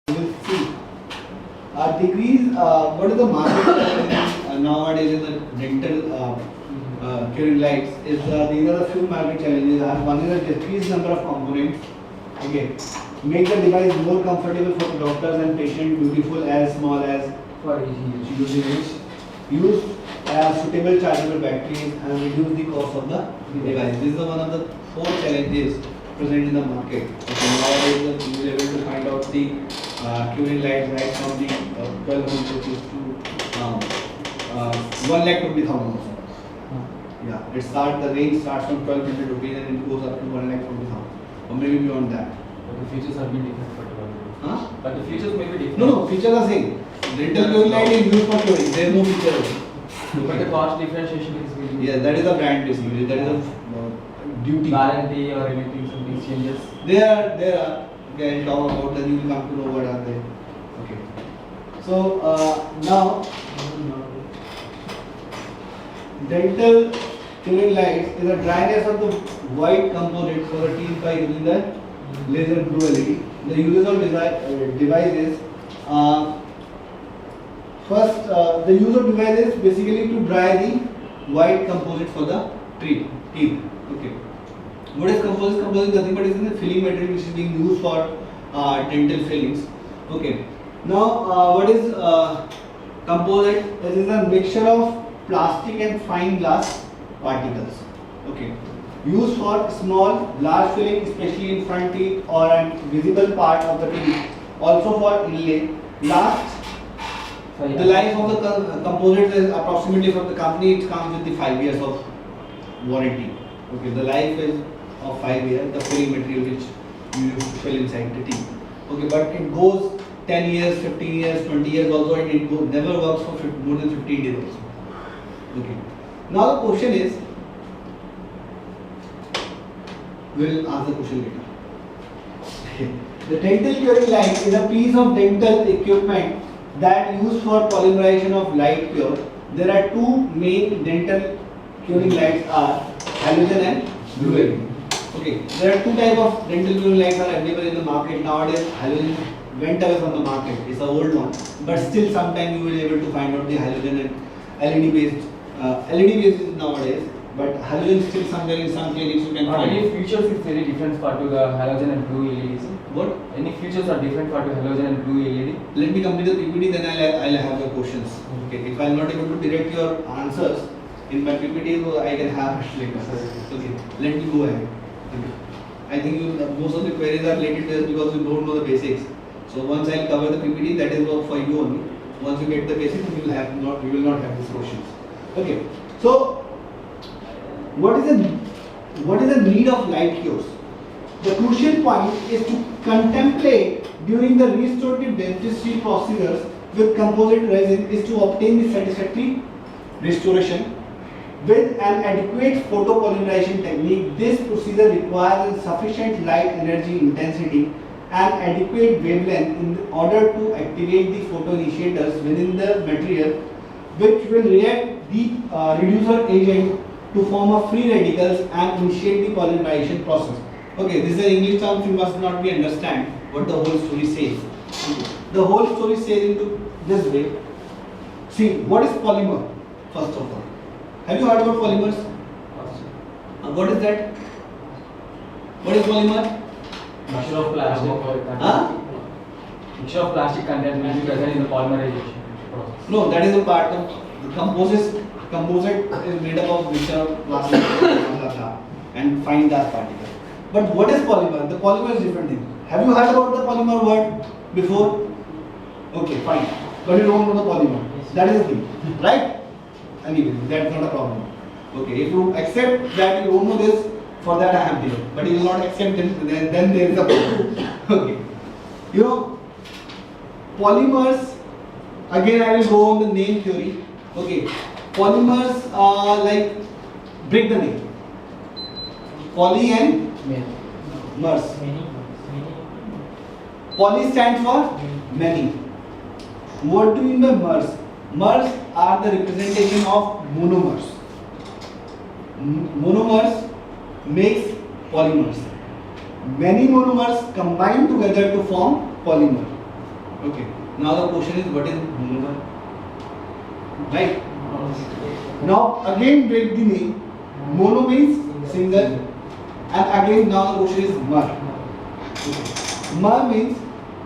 You will see decrease. What is the market nowadays in the dental curing lights? Is these are the few market challenges. One is a decreased number of components. Okay, make the device more comfortable for the doctors and patients, beautiful as small as for easy use. Use suitable chargeable batteries and reduce the cost of the device. This is one of the four challenges present in the market. Okay, nowadays you will able to find out the curing lights right from the 1200 rupees to 1,20,000 also. Yeah, the range starts from 1,200 rupees and it goes up to 1,20,000 or maybe beyond that. But the features are being different for Huh? But the features may be different. No, features are same. Dental curing light is used for curing. There is no feature. But the cost differentiation is really Yeah, that is a brand basically. That is a duty. guarantee or anything, something changes. There are. Okay, I'll talk about that. You will come to know what are they. Okay. So now dental curing lights is a dryness of the white component for the teeth by using the laser blue LED. The uses of devices. First, the use of device is basically to dry the white composite for the teeth. Okay. What is composite? Composite is nothing but is the filling material which is being used for dental fillings. Okay. Now, what is composite? It is a mixture of plastic and fine glass particles. Okay. Used for small, large filling, especially in front teeth or an visible part of the teeth. Also for inlay. Last. The life of the composite is approximately from the company. It comes with the 5 years of warranty. Okay, the life is of 5 years. The filling material which you use to fill inside the teeth. Okay, but it goes 10 years, 15 years, 20 years also, and it never works for more than 15 days also. Okay. Now the question is, we'll ask the question later. Okay. The dental curing light is a piece of dental equipment that used for polymerization of light cure. There are two main dental curing lights are halogen and blue LED. Okay, there are two types of dental curing lights are available in the market nowadays. Halogen went away from the market. It's an old one, but still sometime you will be able to find out the halogen and LED based. LED based is nowadays, but halogen still somewhere in some clinics you can find. Any features is very different for to the halogen and blue LEDs. What? Any features are different for to halogen and blue LED. Let me complete the PPT, then I'll have your questions. Okay. If I'm not able to direct your answers in my PPT, so I can have it later. Okay. Let me go ahead. Okay. I think most of the queries are related to this because you don't know the basics. So once I'll cover the PPT, that is for you only. Once you get the basics, you will not have these questions. Okay. So what is the need of light cures? The crucial point is to contemplate during the restorative dentistry procedures with composite resin is to obtain the satisfactory restoration with an adequate photopolymerization technique. This procedure requires sufficient light energy intensity and adequate wavelength in order to activate the photoinitiators within the material, which will react the reducer agent to form a free radicals and initiate the polymerization process. Okay, this is an English term, you must not be understand what the whole story says. The whole story says into this way. See, what is polymer? First of all, have you heard about polymers? What is that? What is polymer? Mixture of plastic. Huh? Mixture of plastic content will be present in the polymerization process. No, that is a part of the composite. Composite is made up of mixture of plastic and fine glass particles. But what is polymer? The polymer is different thing. Have you heard about the polymer word before? Okay, fine. But you don't know the polymer. That is the thing, right? Anyway, that's not a problem. Okay, if you accept that you don't know this, for that I am there. But you will not accept it, then there is a problem. Okay. You know, polymers, again I will go on the name theory. Okay, polymers like, break the name. Poly and mers. Poly stands for many. What do you mean by mers? Mers are the representation of monomers. Monomers makes polymers. Many monomers combine together to form polymer. Okay. Now the question is, what is monomer? Right. Now again break the name. Mono means single, and again now the question is mer. Okay. Mer means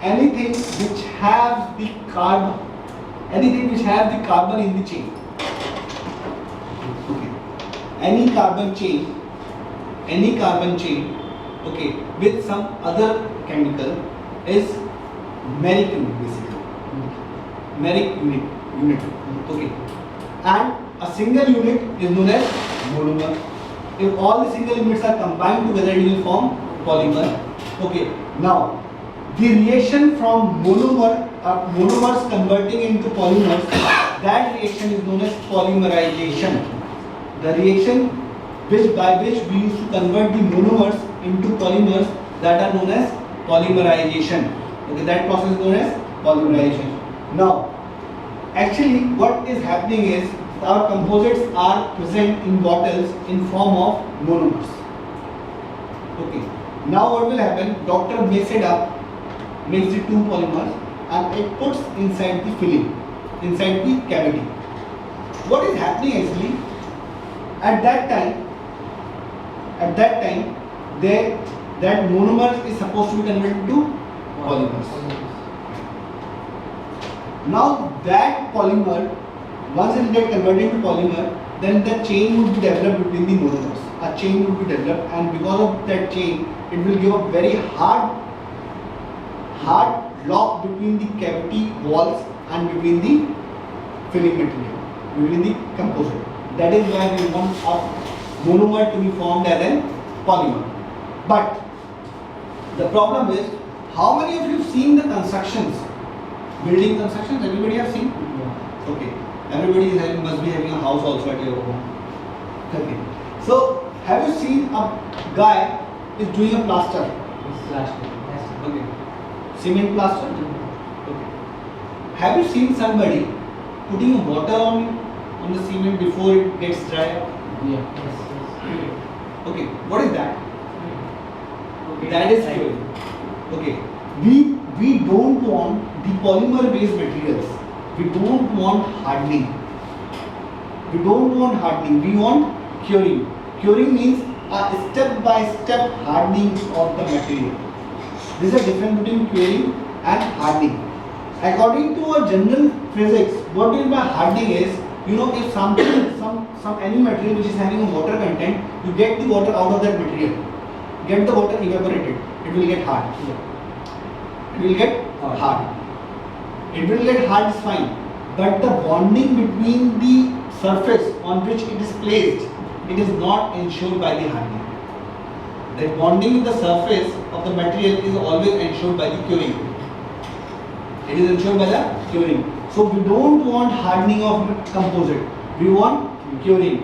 anything which has the carbon, anything which has the carbon in the chain. Okay. Any carbon chain, okay, with some other chemical is meric unit basically. Meric unit. Okay. And a single unit is known as monomer. If all the single units are combined together, it will form polymer. Okay. Now, the reaction from monomers converting into polymers, that reaction is known as polymerization. The reaction by which we used to convert the monomers into polymers, that are known as polymerization. Okay, that process is known as polymerization. Now, actually, what is happening is our composites are present in bottles in form of monomers. Okay. Now, what will happen? Doctor makes it up, makes the two polymers, and it puts inside the filling, inside the cavity. What is happening actually? At that time, that monomer is supposed to be converted to polymers. Now that polymer, once it gets converted into polymer, then the chain would be developed between the monomers. A chain would be developed, and because of that chain, it will give a very hard lock between the cavity walls and between the filling material, between the composite. That is why we want a monomer to be formed as a polymer. But the problem is, how many of you have seen the constructions, building constructions? Everybody have seen? Okay. Everybody is having, must be having a house also at your home. Okay. So, have you seen a guy is doing a plaster? Okay. Cement plaster? Okay. Have you seen somebody putting water on the cement before it gets dry? Okay. What is that? That is curing. Okay. We don't want the polymer based materials. We don't want hardening. We want curing. Curing means a step by step hardening of the material. There is a difference between curing and hardening. According to our general physics, what we mean by hardening is, if any material which is having a water content, you get the water out of that material, get the water evaporated, it will get hard. It will get hard. It will get hard is fine, but the bonding between the surface on which it is placed, it is not ensured by the hardening. The bonding with the surface of the material is always ensured by the curing. It is ensured by the curing. So we don't want hardening of composite. We want curing.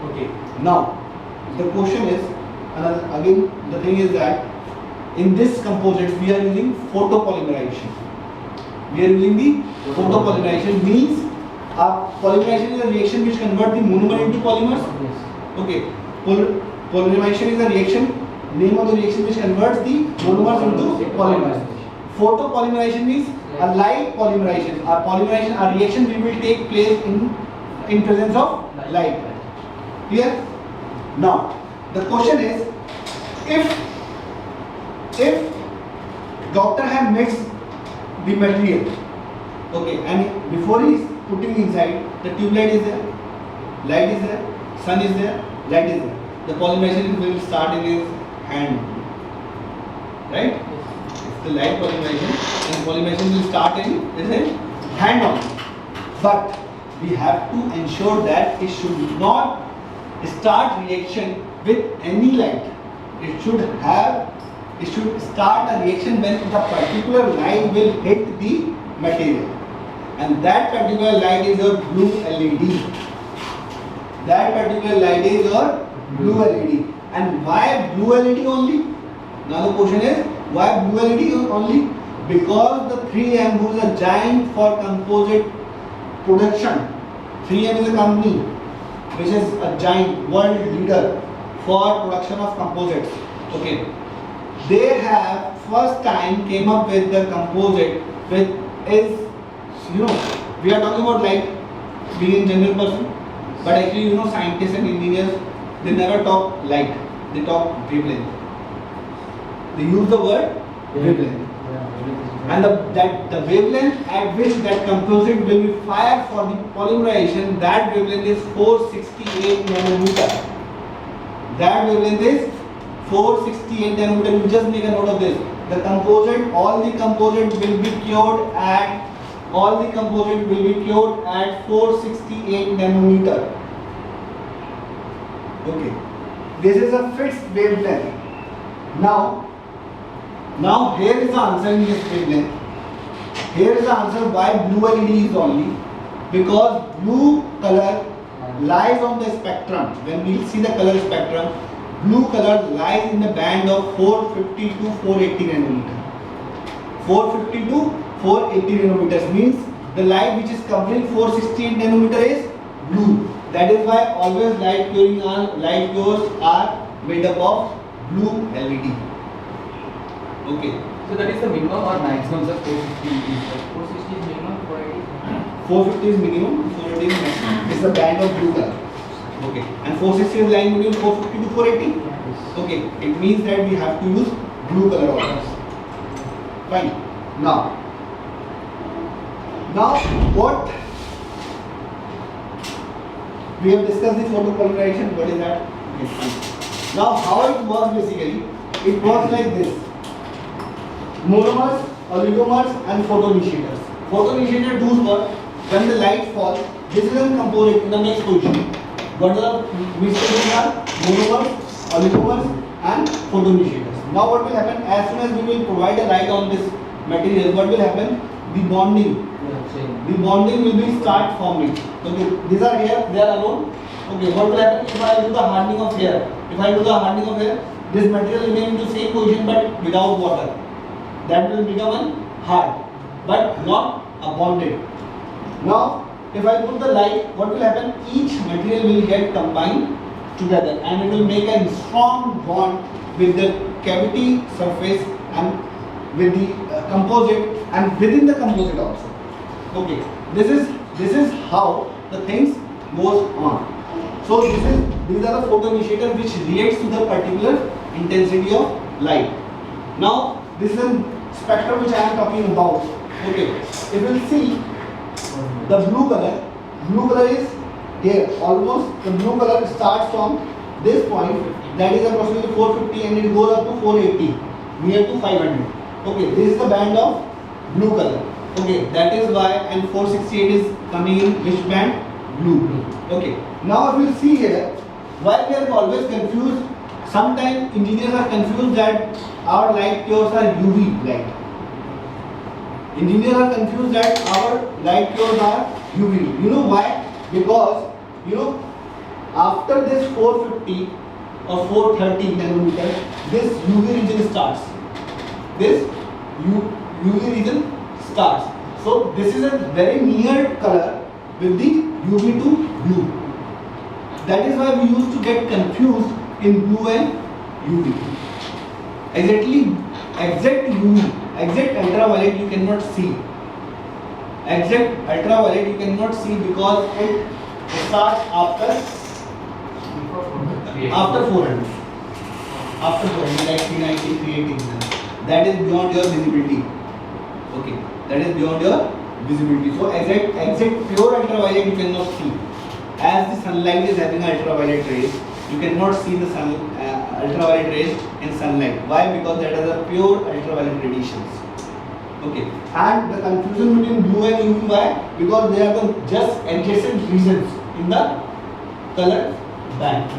Okay. Now the question is, again the thing is that in this composite we are using photopolymerization. We are using the photopolymerization, means polymerization is a reaction which converts the monomer into polymers. Okay. Polymerization is a reaction, name of the reaction which converts the monomers into polymers. Photopolymerization means a light polymerization. A reaction which will take place in presence of light. Clear? Now the question is, if doctor had mixed the material, okay, and before he is putting inside, the tube light is there, light is there, sun is there, light is there. The polymerization will start in his hand, right? It's the light polymerization, and polymerization will start in his hand only. But we have to ensure that it should not start reaction with any light. It should start a reaction when the particular light will hit the material, and that particular light is your blue LED. That particular light is your blue LED. And why blue LED only? Now the question is, why blue LED only? Because the 3M, who is a giant for composite production, 3M is a company which is a giant world leader for production of composites. Okay, they have first time came up with the composite which is, you know, we are talking about light being a general person, but actually, you know, scientists and engineers, they never talk light, they talk wavelength. They use the word wavelength. And the wavelength at which that composite will be fired for the polymerization, that wavelength is 468 nanometer. That wavelength is 468 nanometer. You just make a note of this. The composite, all the composite will be cured at 468 nanometer. Okay. This is a fixed wavelength. Now here is the answer in this wavelength. Here is the answer why blue LED is only, because blue color lies on the spectrum. When we see the color spectrum, blue color lies in the band of 450 to 480 nanometer. 450 to 480 nanometers means the light which is covering 468 nanometer is blue. That is why always light cures are made up of blue LED. Okay. So that is the minimum or maximum, sir? 460 is 460 is minimum, 480? 450 is minimum, 480 is maximum. It's the band of blue color. Okay. And 460 is lying between 450 to 480? Yes. Okay. It means that we have to use blue color always. Fine. Now what we have discussed the photopolymerization. What is that? Okay, fine. Now how it works basically? It works like this. Monomers, oligomers and photoinitiators. Photoinitiator does what? When the light falls, this is a composite in the next position. What are the mixtures are? Monomers, oligomers and photoinitiators. Now what will happen? As soon as we will provide a light on this material, what will happen? The bonding will be start forming. Okay, these are here, they are alone. Okay, what will happen if I do the hardening of hair? If I do the hardening of hair, this material remain in the same position but without water. That will become hard, but not a bonded. Now, if I put the light, what will happen? Each material will get combined together and it will make a strong bond with the cavity surface and with the composite and within the composite also. Okay, this is how the things goes on. So these are the photoinitiators which reacts to the particular intensity of light. Now this is a spectrum which I am talking about. Okay, if you will see the blue color is here. Almost the blue color starts from this point, that is approximately 450, and it goes up to 480, near to 500. Okay, this is the band of blue color. Okay, that is why, and 468 is coming in which band? Blue. Okay, now if you see here, why we are always confused. Sometimes engineers are confused that our light cures are UV light. Engineers are confused that our light cures are UV. You know why? Because, you know, after this 450 or 430 nanometer, this UV region starts. This UV region starts. So this is a very near color with the UV to blue. That is why we used to get confused in blue and UV. Exact UV, exact ultraviolet you cannot see. Exact ultraviolet you cannot see because it starts after 400. After 400, like 390, 380. That is beyond your visibility. Okay, that is beyond your visibility. So exact pure ultraviolet you cannot see. As the sunlight is having ultraviolet rays, you cannot see the ultraviolet rays in sunlight. Why? Because that is a pure ultraviolet radiations. Okay, and the confusion between blue and UV, why? Because they are the just adjacent regions in the color band.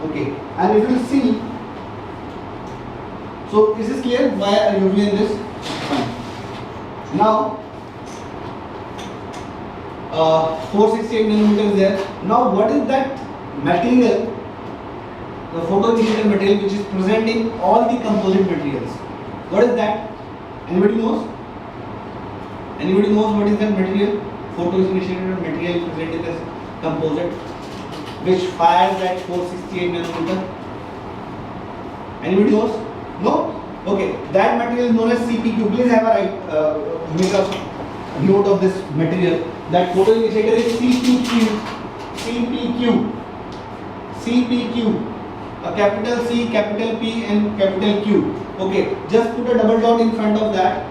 Okay, and if you see, so this is clear why are UV in this? Fine. Now 468 nanometer is there. Now what is that material? The photoinitiator material which is present in all the composite materials. What is that? Anybody knows? Anybody knows what is that material? Photoinitiator material present in this composite which fires at 468 nanometer. Anybody knows? No? Okay. That material is known as CPQ. Please have a make a note of this material, that photoinitiator is CPQ, CPQ, CPQ, a capital C, capital P and capital Q. Okay, just put a double dot in front of that.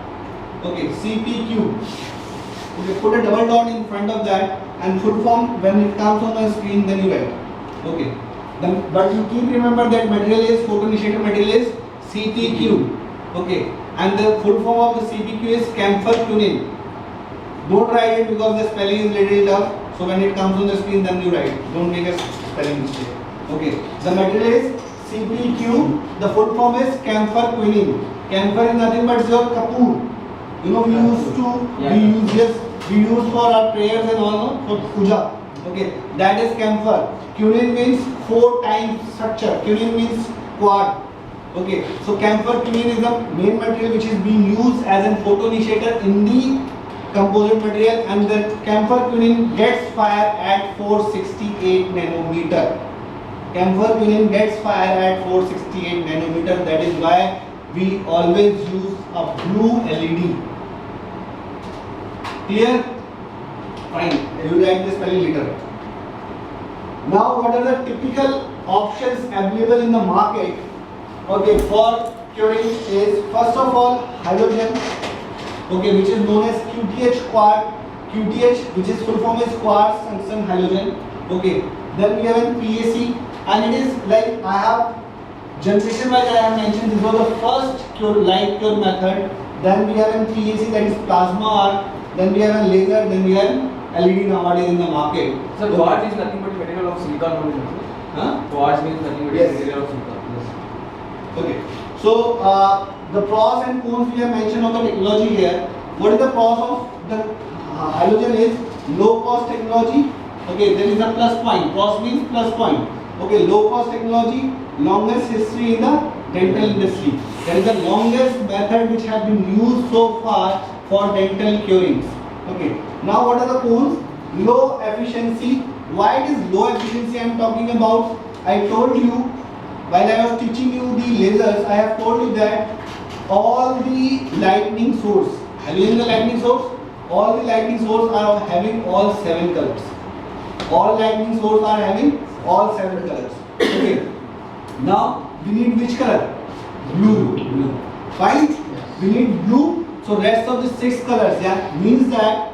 Okay, CPQ. Okay, put a double dot in front of that and full form when it comes on the screen, then you write. Okay, then, but you keep remember that material is, photoinitiator material is CPQ. Okay, and the full form of the CPQ is camphor quinine. Don't write it because the spelling is little tough. So when it comes on the screen, then you write. Don't make a spelling mistake. Okay, the material is CPQ. The full form is camphor quinine. Camphor is nothing but your kapoor. You know, we used to we use for our prayers and all, no? For puja. Okay, that is camphor. Quinine means 4 times structure. Quinine means quad. Okay, so camphor quinine is the main material which is being used as a photoinitiator in the composite material, and the camphor quinine gets fire at 468 nanometer. Camphor quinine gets fire at 468 nanometer. That is why we always use a blue LED. Clear? Fine. You will write the spelling later. Now, what are the typical options available in the market? Okay, for curing is first of all halogen. Okay, which is known as QTH quad. QTH, which is full form is quartz tungsten halogen. Okay, then we have an PAC, and it is like I have generation wise I have mentioned this was the first cure, light cure method. Then we have an PAC, that is plasma arc. Then we have a laser. Then we have LED nowadays in the market. So quartz is nothing but material of silicon only. Huh? Quartz means nothing but Yes. material of silicon. Yes. Okay. So the pros and cons we have mentioned of the technology here. What is the pros of the halogen is low cost technology. Okay, there is a plus point. Pros means plus point. Okay, low cost technology, longest history in the dental industry. That is the longest method which has been used so far for dental curings. Okay. Now what are the cons? Low efficiency. Why it is low efficiency I am talking about? I told you while I was teaching you the lasers, I have told you that all the lightning source, halogen the lightning source, all the lightning source are having all 7 colors. All lightning source are having all 7 colors. Okay. Now we need which color? Blue. Fine. Yes. We need blue. So rest of the 6 colors, yeah, means that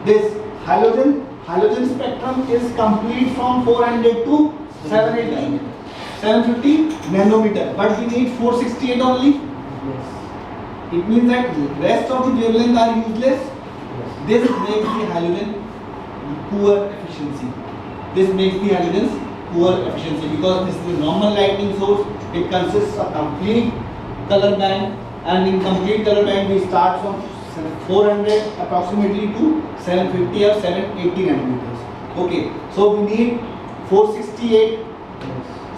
this halogen spectrum is complete from 400 to 780, 750 nanometer. But we need 468 only. Yes. It means that rest of the wavelengths are useless. Yes. This makes the halogen poor efficiency. This makes the halogens poor efficiency because this is a normal lightning source. It consists of complete color band, and in complete color band we start from 400 approximately to 750 or 780 nanometers. Okay, so we need 468.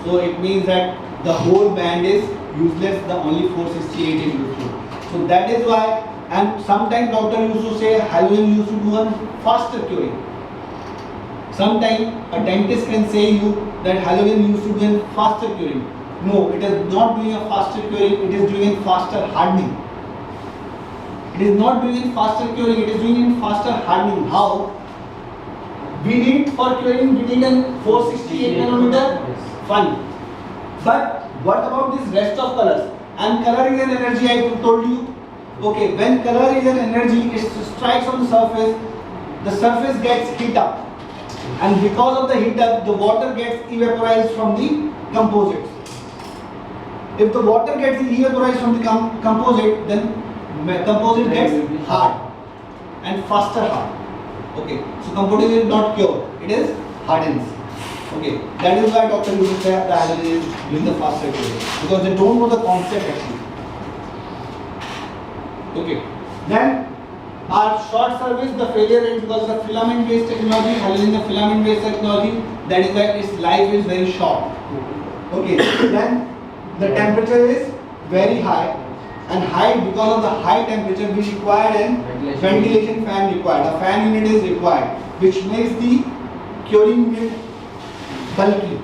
So it means that the whole band is useless. The only 468 is useful. So that is why. And sometimes doctor used to say halogen used to do a faster curing. Sometimes a dentist can say you that halogen used to do a faster curing. No, it is not doing a faster curing, it is doing a faster hardening. It is not doing a faster curing, it is doing a faster hardening. How? We need for curing, we need a 468 nanometer. Yes. Fine. But what about this rest of colors? And color is an energy, I told you. Okay, when color is an energy, it strikes on the surface gets heat up. And because of the heat up, the water gets evaporized from the composites. If the water gets evaporized from the composite, then composite gets hard and faster hard. Okay, so composite is not pure, it is hardens. Okay, that is why doctor uses the halogen is doing the faster curing, because they don't know the concept actually. Okay, then our short service, the failure rate, because the filament based technology, halogen the filament based technology, that is why its life is very short. Okay, then the temperature is very high, and high because of the high temperature we require an ventilation fan required. A fan unit is required, which makes the curing unit bulky.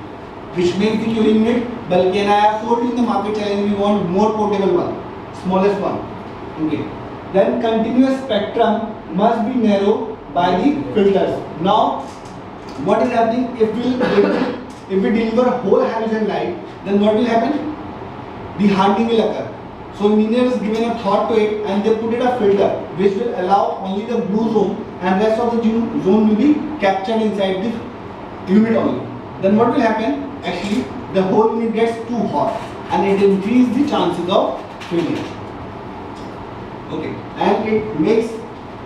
And I have told you in the market challenge we want more portable one, smallest one. Okay. Then continuous spectrum must be narrow by the filters. Now, what is happening if we deliver whole halogen light, then what will happen? The hardening will occur. So engineers given a thought to it and they put it a filter which will allow only the blue zone and rest of the zone will be captured inside the unit only. Then what will happen? Actually, the whole unit gets too hot and it increases the chances of failure. Okay, and it makes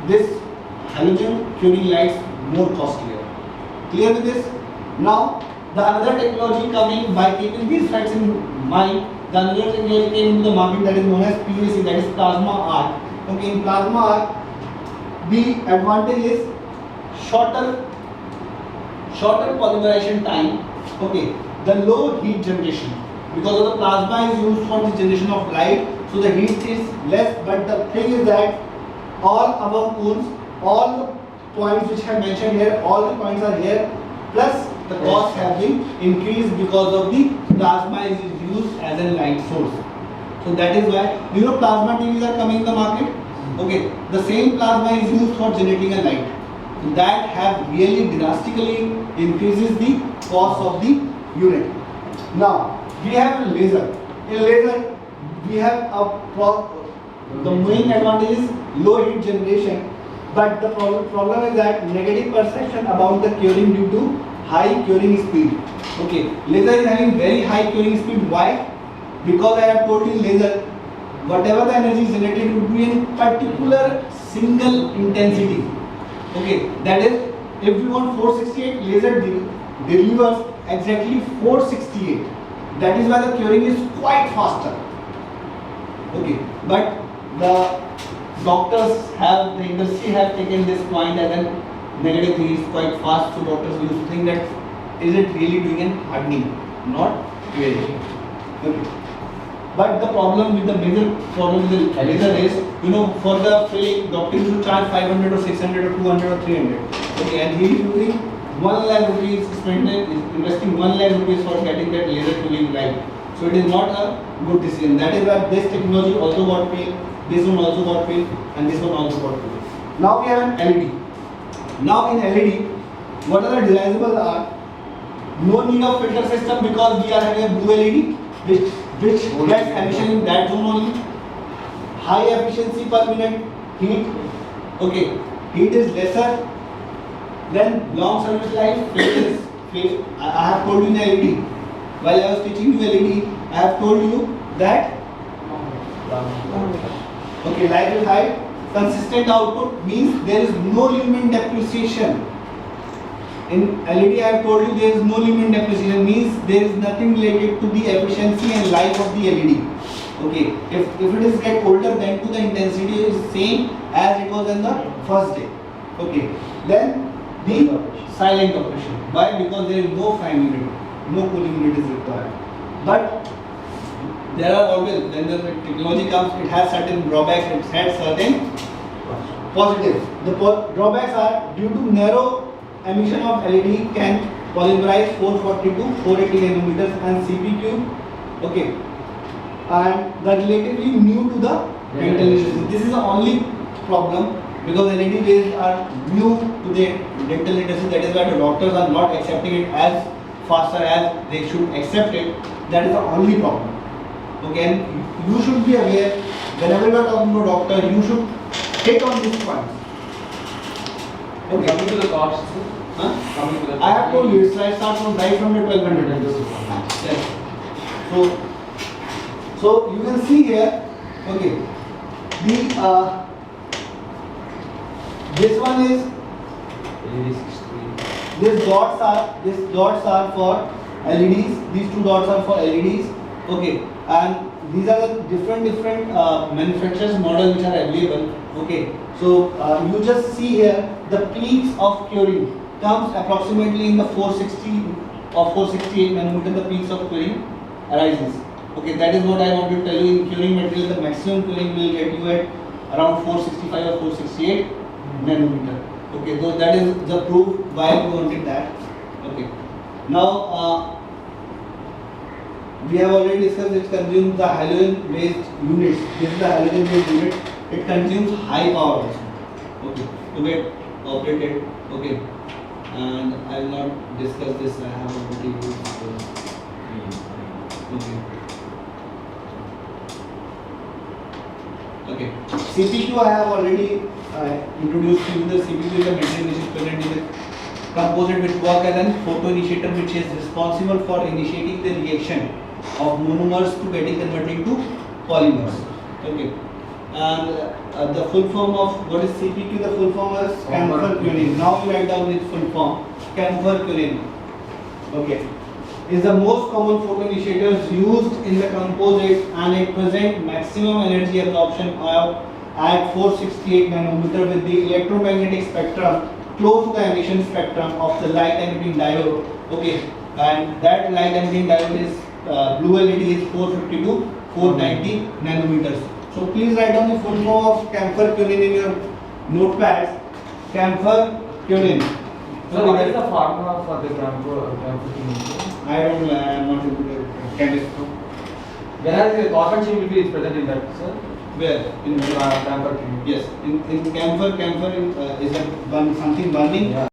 this halogen curing lights more costlier. Clear with this? Now, the another technology coming by keeping these facts in mind, the another technology came into the market that is known as PVC, that is plasma arc. Okay, in plasma arc, the advantage is shorter polymerization time. Okay, the low heat generation because of the plasma is used for the generation of light, so the heat is less. But the thing is that all our cones, all the points which I have mentioned here, all the points are here, plus the costs have been increased because of the plasma is used as a light source. So that is why plasma TVs are coming in the market. Okay, the same plasma is used for generating a light. So that have really drastically increases the cost of the unit. Now we have a laser. In laser we have the main advantage is low heat generation, but the problem is that negative perception about the curing due to high curing speed. Okay, laser is having very high curing speed. Why? Because I have told you in laser, whatever the energy is generated would be in particular single intensity. Okay, that is, if we want 468, laser delivers exactly 468. That is why the curing is quite faster. Okay, but the doctors have, the industry have taken this point as a negative thing, is quite fast, so doctors used to think that is it really doing an hardening, not curing. Okay. But the problem with the major problem with the laser is, for the filling, doctor used to charge 500 or 600 or 200 or 300. Okay, and he is using 1 lakh rupees, investing 1 lakh rupees for getting that laser filling right. So it is not a good decision. That is why this technology also got failed, this one also got failed, and this one also got failed. Now we have an LED. Now in LED, what are the desirables are? No need of filter system because we are having a blue LED which gets emission in that zone only. High efficiency per minute heat. Okay, heat is lesser. Then long service life. I have told you in LED. While I was teaching you LED, I have told you that okay, life is high. Consistent output means there is no lumen depreciation. In LED, I have told you there is no lumen depreciation, means there is nothing related to the efficiency and life of the LED. Okay, if it is get older, then to the intensity is same as it was in the first day. Okay, then the silent operation. Why? Because there is no fan unit, no cooling unit is required. But there are always, when the technology comes, it has certain drawbacks, it has certain positives. The drawbacks are due to narrow emission of LED can polymerize 440 to 480 nanometers and CPQ. Okay, and the relatively new to the dental industry. This is the only problem because LED rays are new to the dental industry. That is why the doctors are not accepting it as faster as they should accept it. That is the only problem. Okay, and you should be aware whenever you are talking to a doctor, you should take on these points. Okay. Coming to the costs. Coming to the I have told you, it starts from right from the 1200. Yes. So you can see here. Okay. The this one is these dots are for LEDs. These two dots are for LEDs. Okay, and these are the different manufacturers models which are available. Okay, so you just see here the peaks of curing comes approximately in the 460 or 468 nanometer. The peaks of curing arises. Okay, that is what I want to tell you. In curing material, the maximum curing will get you at around 465 or 468 nanometer. Okay, so that is the proof why we wanted that. Okay, now we have already discussed it consumes the halogen based units. This is the halogen based unit. it consumes high power also. Okay, to get operated. Okay, and I will not discuss this. I have already used. Okay. Okay. CPU I have already introduced to you. The CPU is a material which is present in the composite which work as a photoinitiator, which is responsible for initiating the reaction of monomers to getting converted into polymers. Okay. And the full form of what is CPQ? The full form is camphor quinine. Now you write down its full form. Camphor quinine. Okay. Is the most common photoinitiators used in the composite, and it presents maximum energy absorption of at 468 nanometer with the electromagnetic spectrum close to the emission spectrum of the light emitting diode. Okay, and that light emitting diode is blue LED is 450 to 490 nanometers. So please write down the full form of camphor quinine in your notepads. Camphor quinine. So what is the formula for the camphor quinine? I don't know. I am not into the chemist. Whereas the carbon chain will be present in that, sir. Where? In camphor quinine. yes. In camphor is a something burning. Yeah.